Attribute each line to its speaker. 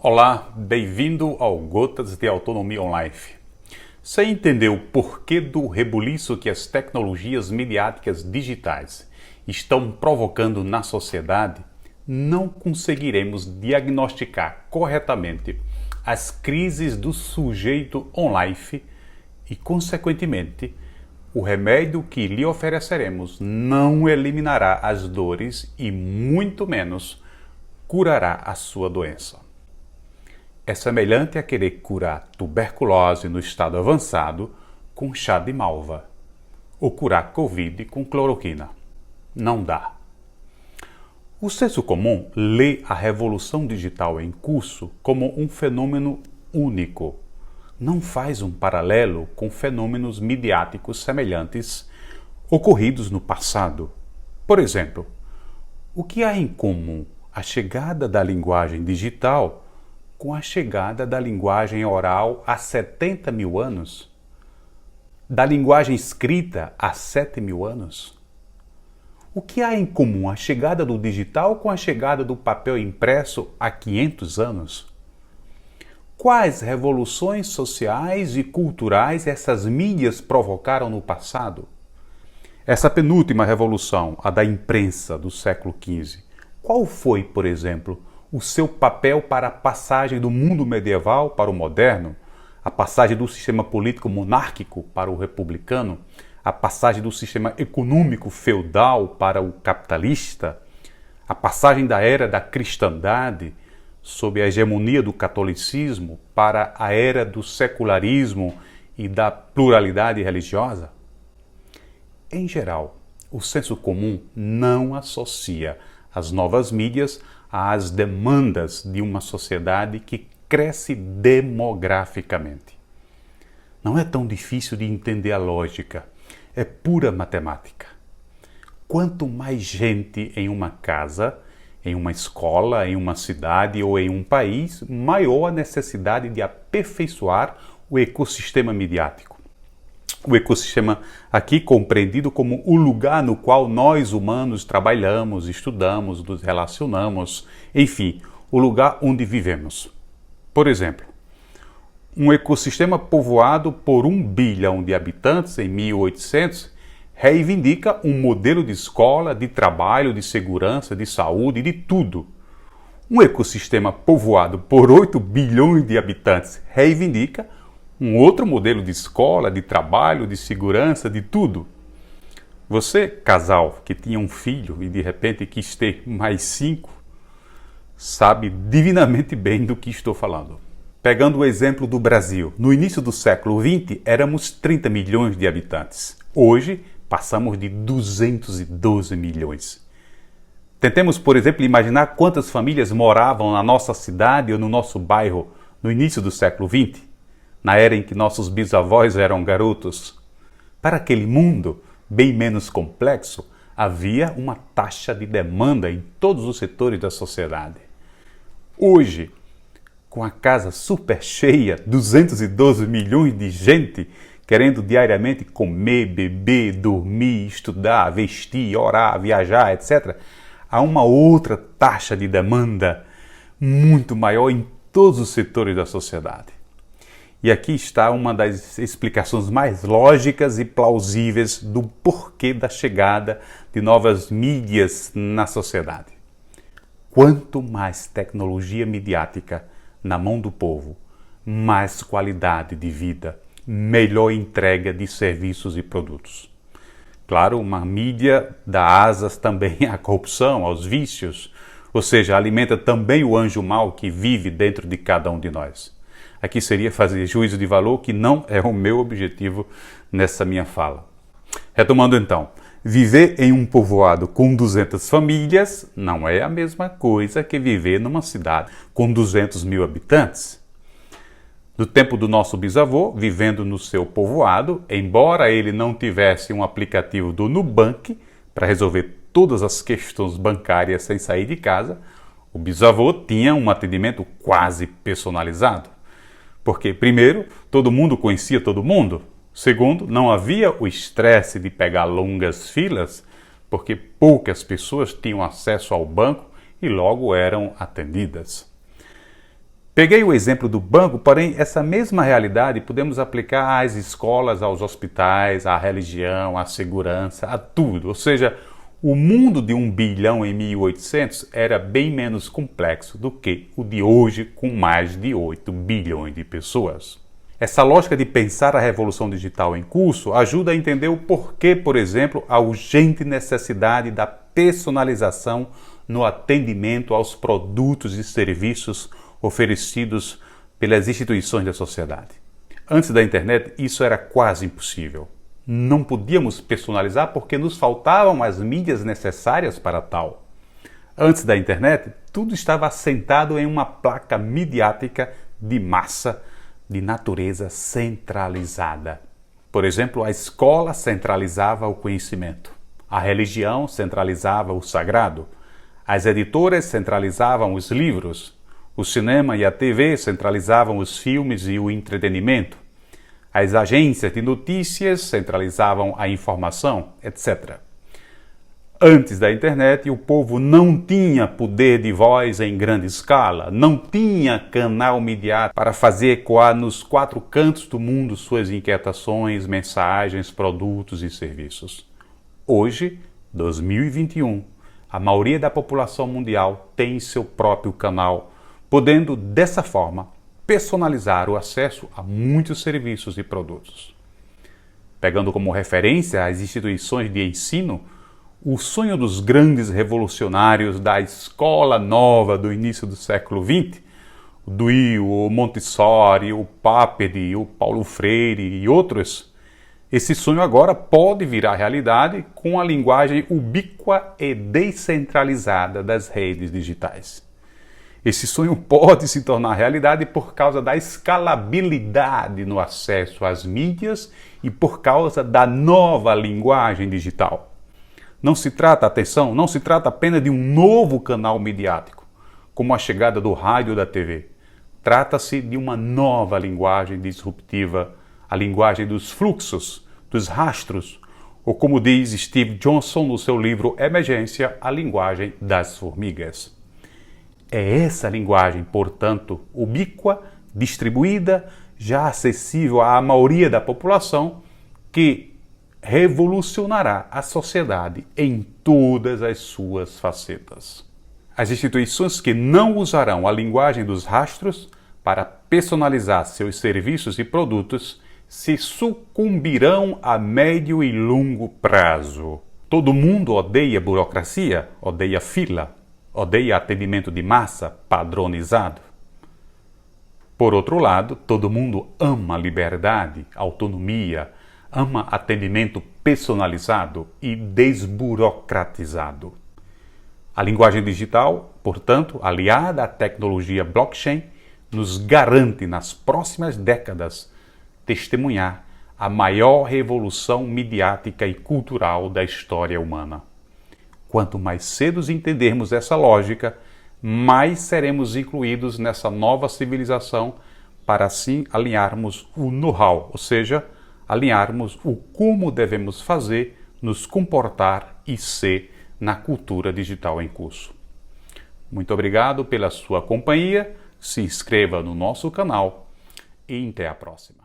Speaker 1: Olá, bem-vindo ao Gotas de Autonomia Online. Você entendeu o porquê do rebuliço que as tecnologias midiáticas digitais estão provocando na sociedade? Não conseguiremos diagnosticar corretamente as crises do sujeito online e, consequentemente, o remédio que lhe ofereceremos não eliminará as dores e, muito menos, curará a sua doença. É semelhante a querer curar tuberculose no estado avançado com chá de malva, ou curar Covid com cloroquina. Não dá. O senso comum lê a revolução digital em curso como um fenômeno único. Não faz um paralelo com fenômenos midiáticos semelhantes ocorridos no passado. Por exemplo, o que há em comum a chegada da linguagem digital com a chegada da linguagem oral há 70 mil anos? Da linguagem escrita há 7 mil anos? O que há em comum a chegada do digital com a chegada do papel impresso há 500 anos? Quais revoluções sociais e culturais essas mídias provocaram no passado? Essa penúltima revolução, a da imprensa do século XV, qual foi, por exemplo, o seu papel para a passagem do mundo medieval para o moderno, a passagem do sistema político monárquico para o republicano, a passagem do sistema econômico feudal para o capitalista, a passagem da era da cristandade sob a hegemonia do catolicismo para a era do secularismo e da pluralidade religiosa? Em geral, o senso comum não associa as novas mídias às demandas de uma sociedade que cresce demograficamente. Não é tão difícil de entender a lógica, é pura matemática. Quanto mais gente em uma casa, em uma escola, em uma cidade ou em um país, maior a necessidade de aperfeiçoar o ecossistema midiático. O ecossistema aqui compreendido como o lugar no qual nós humanos trabalhamos, estudamos, nos relacionamos, enfim, o lugar onde vivemos. Por exemplo, um ecossistema povoado por 1 bilhão de habitantes em 1800 reivindica um modelo de escola, de trabalho, de segurança, de saúde, de tudo. Um ecossistema povoado por 8 bilhões de habitantes reivindica um outro modelo de escola, de trabalho, de segurança, de tudo. Você, casal, que tinha um filho e de repente quis ter mais 5, sabe divinamente bem do que estou falando. Pegando o exemplo do Brasil, no início do século XX éramos 30 milhões de habitantes. Hoje passamos de 212 milhões. Tentemos, por exemplo, imaginar quantas famílias moravam na nossa cidade ou no nosso bairro no início do século XX. Na era em que nossos bisavós eram garotos. Para aquele mundo, bem menos complexo, havia uma taxa de demanda em todos os setores da sociedade. Hoje, com a casa super cheia, 212 milhões de gente querendo diariamente comer, beber, dormir, estudar, vestir, orar, viajar, etc., há uma outra taxa de demanda muito maior em todos os setores da sociedade. E aqui está uma das explicações mais lógicas e plausíveis do porquê da chegada de novas mídias na sociedade. Quanto mais tecnologia midiática na mão do povo, mais qualidade de vida, melhor entrega de serviços e produtos. Claro, uma mídia dá asas também à corrupção, aos vícios, ou seja, alimenta também o anjo mau que vive dentro de cada um de nós. Aqui seria fazer juízo de valor, que não é o meu objetivo nessa minha fala. Retomando então, viver em um povoado com 200 famílias não é a mesma coisa que viver numa cidade com 200 mil habitantes. No tempo do nosso bisavô, vivendo no seu povoado, embora ele não tivesse um aplicativo do Nubank para resolver todas as questões bancárias sem sair de casa, o bisavô tinha um atendimento quase personalizado. Porque, primeiro, todo mundo conhecia todo mundo. Segundo, não havia o estresse de pegar longas filas, porque poucas pessoas tinham acesso ao banco e logo eram atendidas. Peguei o exemplo do banco, porém essa mesma realidade podemos aplicar às escolas, aos hospitais, à religião, à segurança, a tudo. Ou seja, o mundo de 1 bilhão em 1800 era bem menos complexo do que o de hoje, com mais de 8 bilhões de pessoas. Essa lógica de pensar a revolução digital em curso ajuda a entender o porquê, por exemplo, a urgente necessidade da personalização no atendimento aos produtos e serviços oferecidos pelas instituições da sociedade. Antes da internet, isso era quase impossível. Não podíamos personalizar porque nos faltavam as mídias necessárias para tal. Antes da internet, tudo estava assentado em uma placa midiática de massa de natureza centralizada. Por exemplo, a escola centralizava o conhecimento, a religião centralizava o sagrado, as editoras centralizavam os livros, o cinema e a TV centralizavam os filmes e o entretenimento, as agências de notícias centralizavam a informação, etc. Antes da internet, o povo não tinha poder de voz em grande escala, não tinha canal midiático para fazer ecoar nos 4 cantos do mundo suas inquietações, mensagens, produtos e serviços. Hoje, 2021, a maioria da população mundial tem seu próprio canal, podendo, dessa forma, personalizar o acesso a muitos serviços e produtos. Pegando como referência as instituições de ensino, o sonho dos grandes revolucionários da escola nova do início do século XX, o Dewey, o Montessori, o Papert, o Paulo Freire e outros, esse sonho agora pode virar realidade com a linguagem ubíqua e descentralizada das redes digitais. Esse sonho pode se tornar realidade por causa da escalabilidade no acesso às mídias e por causa da nova linguagem digital. Não se trata apenas de um novo canal midiático, como a chegada do rádio ou da TV. Trata-se de uma nova linguagem disruptiva, a linguagem dos fluxos, dos rastros, ou como diz Steve Johnson no seu livro Emergência, a linguagem das formigas. É essa linguagem, portanto, ubíqua, distribuída, já acessível à maioria da população, que revolucionará a sociedade em todas as suas facetas. As instituições que não usarão a linguagem dos rastros para personalizar seus serviços e produtos se sucumbirão a médio e longo prazo. Todo mundo odeia burocracia, odeia fila, odeia atendimento de massa padronizado. Por outro lado, todo mundo ama liberdade, autonomia, ama atendimento personalizado e desburocratizado. A linguagem digital, portanto, aliada à tecnologia blockchain, nos garante nas próximas décadas testemunhar a maior revolução midiática e cultural da história humana. Quanto mais cedo entendermos essa lógica, mais seremos incluídos nessa nova civilização para assim alinharmos o know-how, ou seja, alinharmos o como devemos fazer, nos comportar e ser na cultura digital em curso. Muito obrigado pela sua companhia, se inscreva no nosso canal e até a próxima.